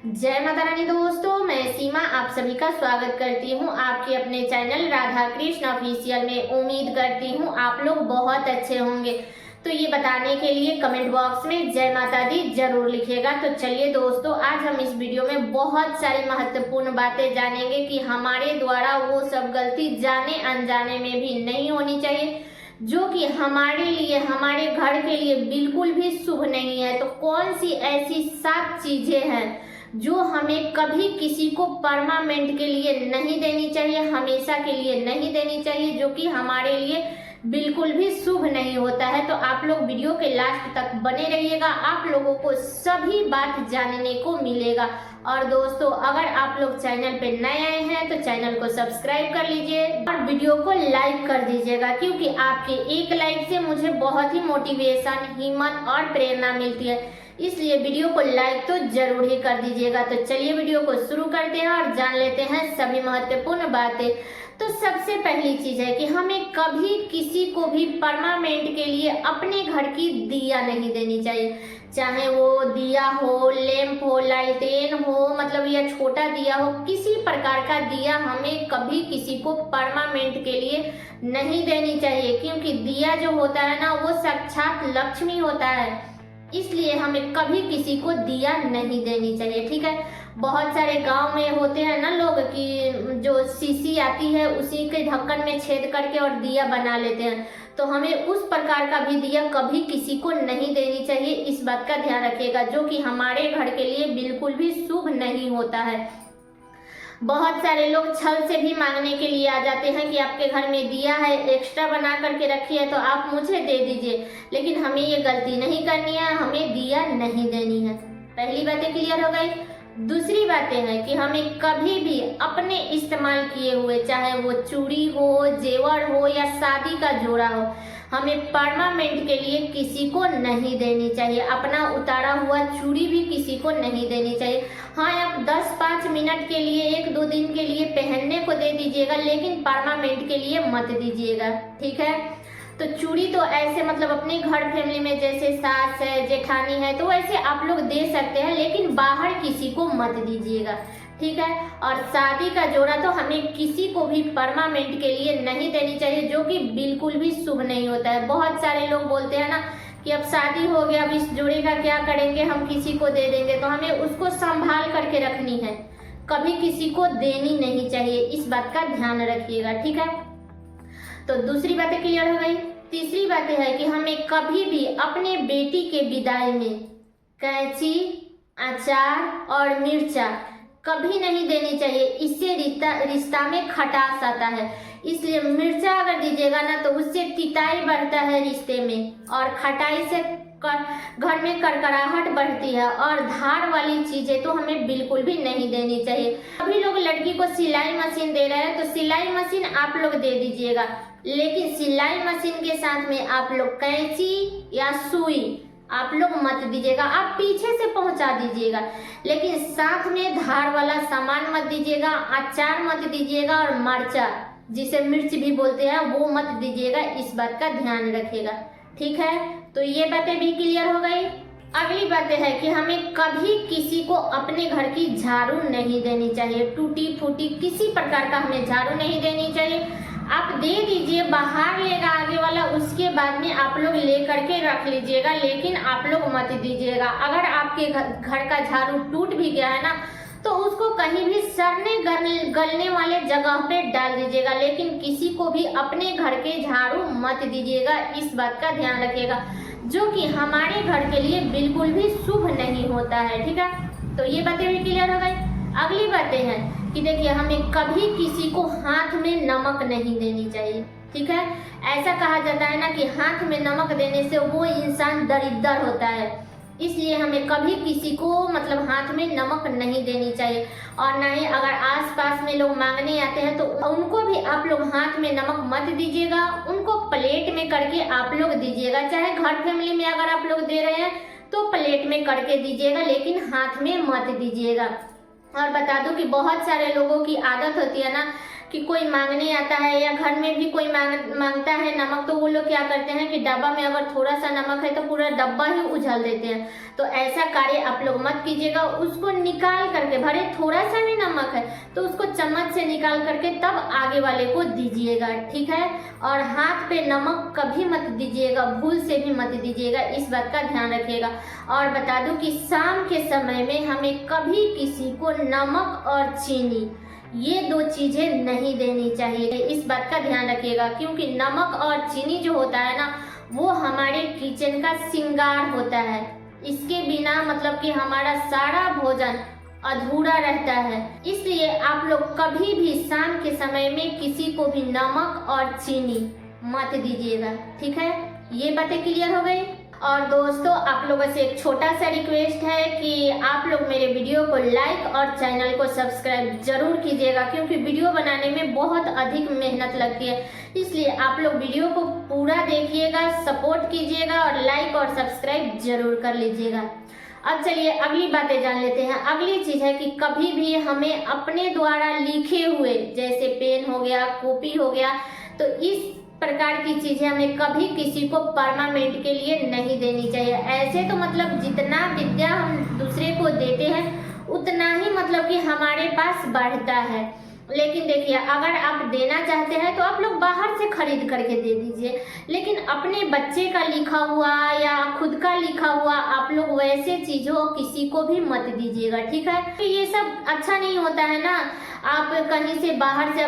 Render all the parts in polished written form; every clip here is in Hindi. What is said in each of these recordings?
जय माता रानी दोस्तों, मैं सीमा आप सभी का स्वागत करती हूँ आपके अपने चैनल राधा कृष्ण ऑफिशियल में। उम्मीद करती हूँ आप लोग बहुत अच्छे होंगे। तो ये बताने के लिए कमेंट बॉक्स में जय माता दी जरूर लिखिएगा। तो चलिए दोस्तों, आज हम इस वीडियो में बहुत सारी महत्वपूर्ण बातें जानेंगे कि हमारे द्वारा वो सब गलती जाने अनजाने में भी नहीं होनी चाहिए जो कि हमारे लिए, हमारे घर के लिए बिल्कुल भी शुभ नहीं है। तो कौन सी ऐसी 7 चीजें हैं जो हमें कभी किसी को परमानेंट के लिए नहीं देनी चाहिए, हमेशा के लिए नहीं देनी चाहिए, जो कि हमारे लिए बिल्कुल भी शुभ नहीं होता है। तो आप लोग वीडियो के लास्ट तक बने रहिएगा, आप लोगों को सभी बात जानने को मिलेगा। और दोस्तों, अगर आप लोग चैनल पे नए आए हैं तो चैनल को सब्सक्राइब कर लीजिए और वीडियो को लाइक कर दीजिएगा, क्योंकि आपके एक लाइक से मुझे बहुत ही मोटिवेशन, हिम्मत और प्रेरणा मिलती है। इसलिए वीडियो को लाइक तो जरूर ही कर दीजिएगा। तो चलिए वीडियो को शुरू करते हैं और जान लेते हैं सभी महत्वपूर्ण बातें। तो सबसे पहली चीज है कि हमें कभी किसी को भी परमानेंट के लिए अपने घर की दिया नहीं देनी चाहिए। चाहे वो दिया हो, लैंप हो, लालटेन हो, मतलब या छोटा दिया हो, किसी प्रकार का दिया हमें कभी किसी को परमानेंट के लिए नहीं देनी चाहिए, क्योंकि दिया जो होता है ना, वो साक्षात लक्ष्मी होता है। इसलिए हमें कभी किसी को दिया नहीं देनी चाहिए, ठीक है। बहुत सारे गांव में होते हैं ना लोग कि जो शीशी आती है उसी के ढक्कन में छेद करके और दिया बना लेते हैं। तो हमें उस प्रकार का भी दिया कभी किसी को नहीं देनी चाहिए, इस बात का ध्यान रखिएगा, जो कि हमारे घर के लिए बिल्कुल भी शुभ नहीं होता है। बहुत सारे लोग छल से भी मांगने के लिए आ जाते हैं कि आपके घर में दिया है, एक्स्ट्रा बना करके रखी है तो आप मुझे दे दीजिए, लेकिन हमें ये गलती नहीं करनी है, हमें दिया नहीं देनी है। पहली बातें क्लियर हो गई। दूसरी बातें हैं कि हमें कभी भी अपने इस्तेमाल किए हुए, चाहे वो चूड़ी हो, जेवर हो या शादी का जोड़ा हो, हमें परमानेंट के लिए किसी को नहीं देनी चाहिए। अपना उतारा हुआ चूड़ी भी किसी को नहीं देनी चाहिए। हाँ, आप 10-5 मिनट के लिए, 1-2 दिन के लिए पहनने को दे दीजिएगा, लेकिन परमानेंट के लिए मत दीजिएगा, ठीक है। तो चूड़ी तो ऐसे मतलब अपने घर फैमिली में जैसे सास है, जेठानी है, तो वैसे आप लोग दे सकते हैं, लेकिन बाहर किसी को मत दीजिएगा, ठीक है। और शादी का जोड़ा तो हमें किसी को भी परमानेंट के लिए नहीं देनी चाहिए, जो कि बिल्कुल भी शुभ नहीं होता है। बहुत सारे लोग बोलते हैं ना कि अब शादी हो गया, अब इस जोड़े का क्या करेंगे, हम किसी को दे देंगे। तो हमें उसको संभाल करके रखनी है, कभी किसी को देनी नहीं चाहिए, इस बात का ध्यान रखिएगा, ठीक है। तो दूसरी बातें क्लियर हो गई। तीसरी बातें है कि हमें कभी भी अपने बेटी के विदाई में कैंची, अचार और मिर्चा कभी नहीं देनी चाहिए। इससे रिश्ता में खटास आता है। इसलिए मिर्चा अगर दीजिएगा ना तो उससे तिताई बढ़ता है रिश्ते में, और खटाई से घर में करकराहट बढ़ती है। और धार वाली चीजें तो हमें बिल्कुल भी नहीं देनी चाहिए। अभी लोग लड़की को सिलाई मशीन दे रहे हैं, तो सिलाई मशीन आप लोग दे दीजिएगा, लेकिन सिलाई मशीन के साथ में आप लोग कैंची या सुई आप लोग मत दीजिएगा। आप पीछे से पहुंचा दीजिएगा, लेकिन साथ में धार वाला सामान मत दीजिएगा। अचार मत दीजिएगा, और मर्चा जिसे मिर्च भी बोलते हैं वो मत दीजिएगा, इस बात का ध्यान रखिएगा, ठीक है। तो ये बातें भी क्लियर हो गई। अगली बातें है कि हमें कभी किसी को अपने घर की झाड़ू नहीं देनी चाहिए। टूटी फूटी किसी प्रकार का हमें झाड़ू नहीं देनी चाहिए। आप दे दीजिए, बाहर लेगा आगे वाला, उसके बाद में आप लोग ले करके रख लीजिएगा, लेकिन आप लोग मत दीजिएगा। अगर आपके घर का झाड़ू टूट भी गया है ना, तो उसको कहीं भी सड़ने गलने वाले जगह पे डाल दीजिएगा, लेकिन किसी को भी अपने घर के झाड़ू मत दीजिएगा, इस बात का ध्यान रखिएगा, जो कि हमारे घर के लिए बिल्कुल भी शुभ नहीं होता है, ठीक है। तो ये बातें भी क्लियर हो गई। अगली बातें हैं कि देखिए, हमें कभी किसी को हाथ में नमक नहीं देनी चाहिए, ठीक है। ऐसा कहा जाता है ना कि हाथ में नमक देने से वो इंसान दरिद्र होता है, इसलिए हमें कभी किसी को मतलब हाथ में नमक नहीं देनी चाहिए। और ना ही अगर आसपास में लोग मांगने आते हैं तो उनको भी आप लोग हाथ में नमक मत दीजिएगा, उनको प्लेट में करके आप लोग दीजिएगा। चाहे घर फैमिली में अगर आप लोग दे रहे हैं तो प्लेट में करके दीजिएगा, लेकिन हाथ में मत दीजिएगा। और बता दूं कि बहुत सारे लोगों की आदत होती है ना कि कोई मांगने आता है या घर में भी कोई मांगता है नमक, तो वो लोग क्या करते हैं कि डब्बा में अगर थोड़ा सा नमक है तो पूरा डब्बा ही उछल देते हैं। तो ऐसा कार्य आप लोग मत कीजिएगा। उसको निकाल करके, भले थोड़ा सा भी नमक है तो उसको चम्मच से निकाल करके तब आगे वाले को दीजिएगा, ठीक है। और हाथ पे नमक कभी मत दीजिएगा, भूल से भी मत दीजिएगा, इस बात का ध्यान रखिएगा। और बता दूं कि शाम के समय में हमें कभी किसी को नमक और चीनी, ये दो चीजें नहीं देनी चाहिए, इस बात का ध्यान रखिएगा। क्योंकि नमक और चीनी जो होता है ना, वो हमारे किचन का श्रृंगार होता है। इसके बिना मतलब कि हमारा सारा भोजन अधूरा रहता है। इसलिए आप लोग कभी भी शाम के समय में किसी को भी नमक और चीनी मत दीजिएगा, ठीक है। ये बातें क्लियर हो गई। और दोस्तों, आप लोगों से एक छोटा सा रिक्वेस्ट है कि आप लोग मेरे वीडियो को लाइक और चैनल को सब्सक्राइब जरूर कीजिएगा, क्योंकि वीडियो बनाने में बहुत अधिक मेहनत लगती है। इसलिए आप लोग वीडियो को पूरा देखिएगा, सपोर्ट कीजिएगा और लाइक और सब्सक्राइब जरूर कर लीजिएगा। अब चलिए अगली बातें जान लेते हैं। अगली चीज है कि कभी भी हमें अपने द्वारा लिखे हुए, जैसे पेन हो गया, कॉपी हो गया, तो इस प्रकार की चीजें हमें कभी किसी को परमानेंट के लिए नहीं देनी चाहिए। ऐसे तो मतलब जितना विद्या हम दूसरे को देते हैं उतना ही मतलब कि हमारे पास बढ़ता है। लेकिन देखिए, अगर आप देना चाहते हैं तो आप लोग बाहर से खरीद करके दे दीजिए, लेकिन अपने बच्चे का लिखा हुआ या खुद का लिखा हुआ आप लोग वैसे चीजों किसी को भी मत दीजिएगा, ठीक है। तो ये सब अच्छा नहीं होता है ना। आप कहीं से बाहर से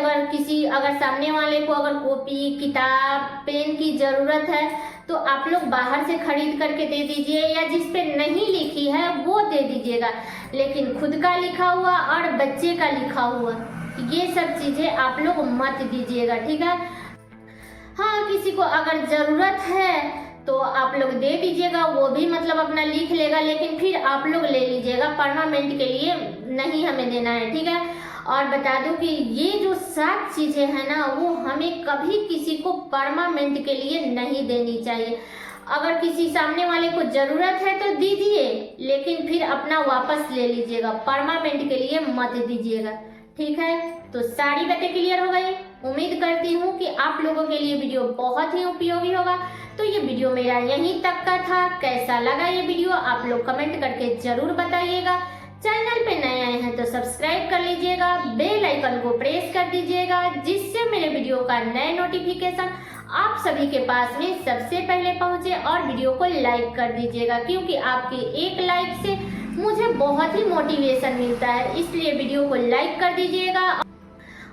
अगर सामने वाले को अगर कॉपी, किताब, पेन की जरूरत है तो आप लोग बाहर से खरीद करके दे दीजिए, या जिस पे नहीं लिखी है वो दे दीजिएगा। लेकिन खुद का लिखा हुआ और बच्चे का लिखा हुआ, ये सब चीजें आप लोग मत दीजिएगा, ठीक है। हाँ, किसी को अगर जरूरत है तो आप लोग दे दीजिएगा, वो भी मतलब अपना लिख लेगा, लेकिन फिर आप लोग ले लीजिएगा, परमानेंट के लिए नहीं हमें देना है, ठीक है। और बता दूं कि ये जो 7 चीजें हैं ना, वो हमें कभी किसी को परमानेंट के लिए नहीं देनी चाहिए। अगर किसी सामने वाले को जरूरत है तो दीजिए, लेकिन फिर अपना वापस ले लीजिएगा, परमानेंट के लिए मत दीजिएगा, ठीक है। तो सारी बातें क्लियर हो गई। उम्मीद करती हूँ कि आप लोगों के लिए वीडियो बहुत ही उपयोगी होगा। तो ये वीडियो मेरा यहीं तक का था। कैसा लगा ये वीडियो आप लोग कमेंट करके जरूर बताइएगा। चैनल पे नए आए हैं तो सब्सक्राइब कर लीजिएगा, बेल आइकन को प्रेस कर दीजिएगा, जिससे मेरे वीडियो का नए नोटिफिकेशन आप सभी के पास में सबसे पहले पहुंचे। और वीडियो को लाइक कर दीजिएगा, क्योंकि आपके एक लाइक से मुझे बहुत ही मोटिवेशन मिलता है। इसलिए वीडियो को लाइक कर दीजिएगा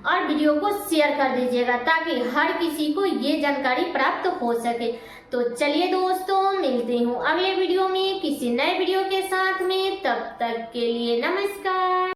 और वीडियो को शेयर कर दीजिएगा, ताकि हर किसी को ये जानकारी प्राप्त हो सके। तो चलिए दोस्तों, मिलती हूँ अगले वीडियो में किसी नए वीडियो के साथ में। तब तक के लिए नमस्कार।